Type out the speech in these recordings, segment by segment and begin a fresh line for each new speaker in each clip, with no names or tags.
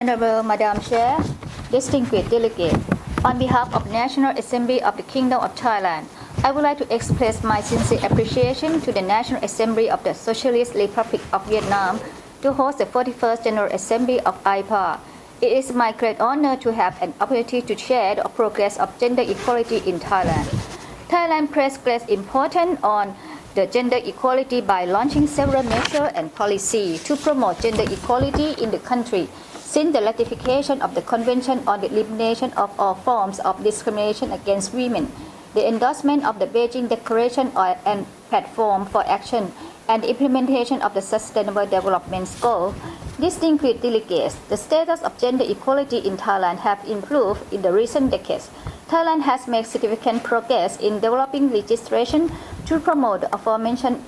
Honorable Madam Chair, distinguished delegate, on behalf of National Assembly of the Kingdom of Thailand, I would like to express my sincere appreciation to the National Assembly of the Socialist Republic of Vietnam to host the 41st General Assembly of Aipa. It is my great honor to have an opportunity to share the progress of gender equality in Thailand. Thailand placed great importance on the gender equality by launching several measures and policies to promote gender equality in the country. Since the ratification of the Convention on the Elimination of All Forms of Discrimination Against Women, the endorsement of the Beijing Declaration and Platform for Action, and the implementation of the Sustainable Development Goals, distinguished delegates, the status of gender equality in Thailand have improved in the recent decades. Thailand has made significant progress in developing legislation to promote the aforementioned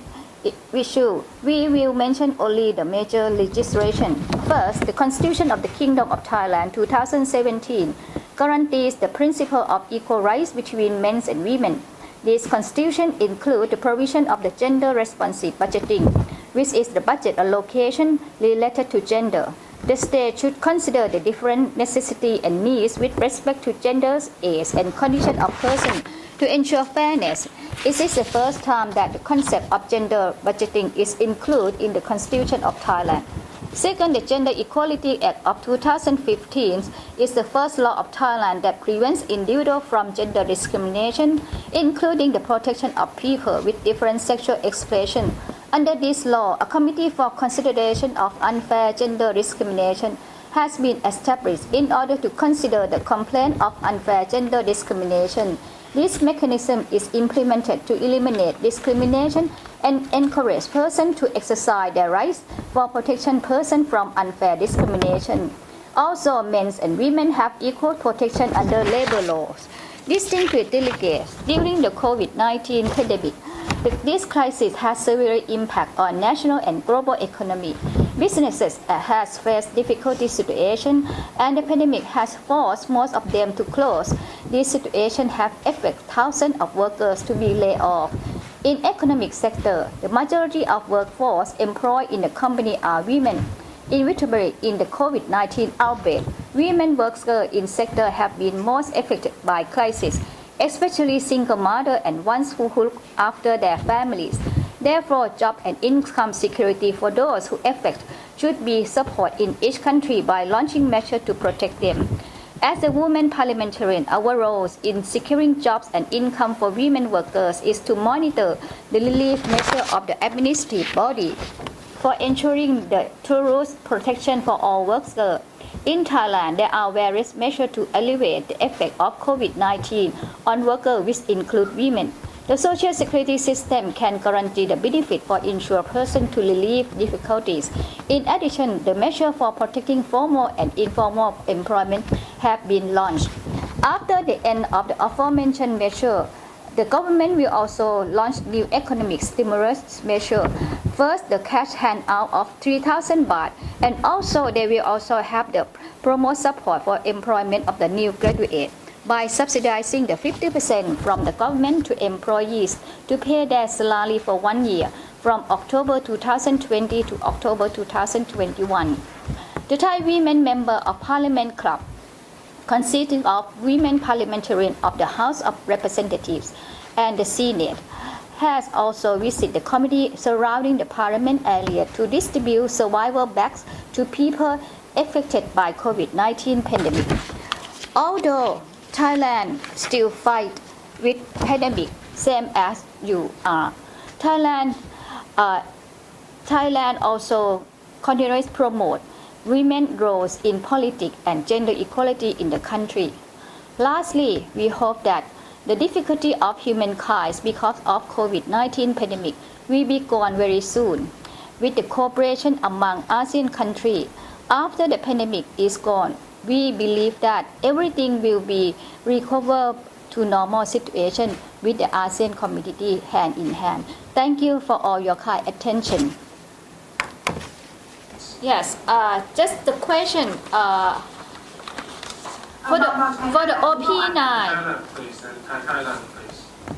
issue. We will mention only the major legislation. First, the Constitution of the Kingdom of Thailand 2017 guarantees the principle of equal rights between men and women. This constitution includes the provision of the gender-responsive budgeting, which is the budget allocation related to gender. The state should consider the different necessities and needs with respect to genders, age, and condition of person to ensure fairness. It is the first time that the concept of gender budgeting is included in the Constitution of Thailand. Second, the Gender Equality Act of 2015 is the first law of Thailand that prevents individuals from gender discrimination, including the protection of people with different sexual expression. Under this law, a committee for consideration of unfair gender discrimination has been established in order to consider the complaint of unfair gender discrimination. This mechanism is implemented to eliminate discrimination and encourage persons to exercise their rights for protection persons from unfair discrimination. Also, men and women have equal protection under labor laws. Distinguished delegates, during the COVID-19 pandemic, this crisis has severe impact on national and global economy. Businesses has faced difficult situation, and the pandemic has forced most of them to close. This situation has affected thousands of workers to be laid off. In economic sector, the majority of workforce employed in the company are women. Inevitably, in the COVID-19 outbreak, women workers in sector have been most affected by crisis, especially single mothers and ones who look after their families. Therefore, job and income security for those who affect should be supported in each country by launching measures to protect them. As a woman parliamentarian, our role in securing jobs and income for women workers is to monitor the relief measure of the administrative body for ensuring the thorough protection for all workers. In Thailand, there are various measures to alleviate the effect of COVID-19 on workers, which include women. The social security system can guarantee the benefit for insured persons to relieve difficulties. In addition, the measures for protecting formal and informal employment have been launched. After the end of the aforementioned measure, the government will also launch new economic stimulus measure. First, the cash handout of 3,000 baht, and also they will also have the promote support for employment of the new graduate by subsidizing the 50% from the government to employees to pay their salary for 1 year from October 2020 to October 2021. The Thai Women Member of Parliament Club, consisting of women parliamentarians of the House of Representatives and the Senate, has also visited the committee surrounding the parliament area to distribute survival bags to people affected by COVID-19 pandemic. Although Thailand still fight with pandemic, same as you are. Thailand also continues to promote women's roles in politics and gender equality in the country. Lastly, we hope that the difficulty of humankind because of COVID-19 pandemic will be gone very soon. With the cooperation among ASEAN countries, after the pandemic is gone, we believe that everything will be recovered to normal situation with the ASEAN community hand in hand. Thank you for all your kind attention. Yes, just the question for the OP9.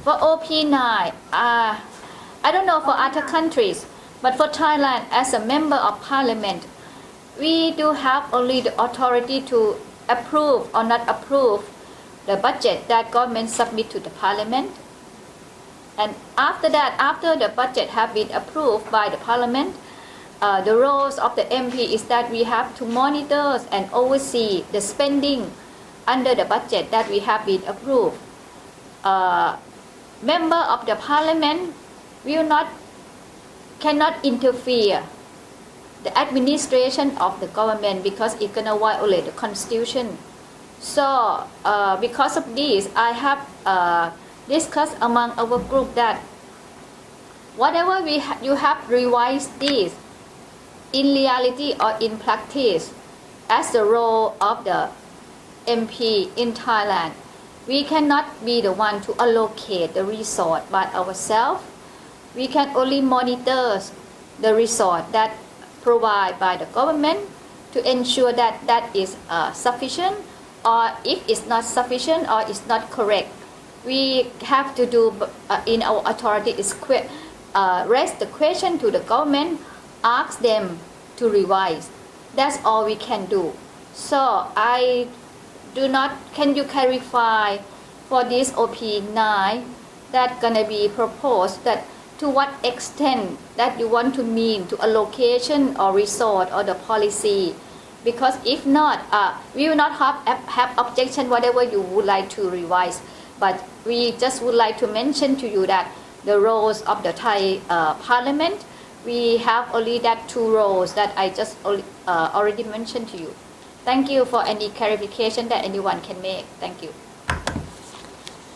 For OP9, I don't know for other countries, but for Thailand, as a member of parliament, we do have only the authority to approve or not approve the budget that government submit to the parliament. And after that, after the budget have been approved by the parliament, the roles of the MP is that we have to monitor and oversee the spending under the budget that we have been approved. Member of the parliament cannot interfere the administration of the government because it's gonna violate the constitution. So because of this, I have discussed among our group that whatever you have revised this in reality or in practice as the role of the MP in Thailand, we cannot be the one to allocate the resource by ourselves. We can only monitor the resource that provided by the government to ensure that that is sufficient, or if it's not sufficient or it's not correct, we have to do in our authority is raise the question to the government, ask them to revise. That's all we can do. So I do not, can you clarify for this OP9 that gonna be proposed, that to what extent that you want to mean to allocation or resort or the policy? Because if not, we will not have objection whatever you would like to revise, but we just would like to mention to you that the roles of the Thai Parliament, we have only that two roles that I just already mentioned to you. Thank you for any clarification that anyone can make. Thank you.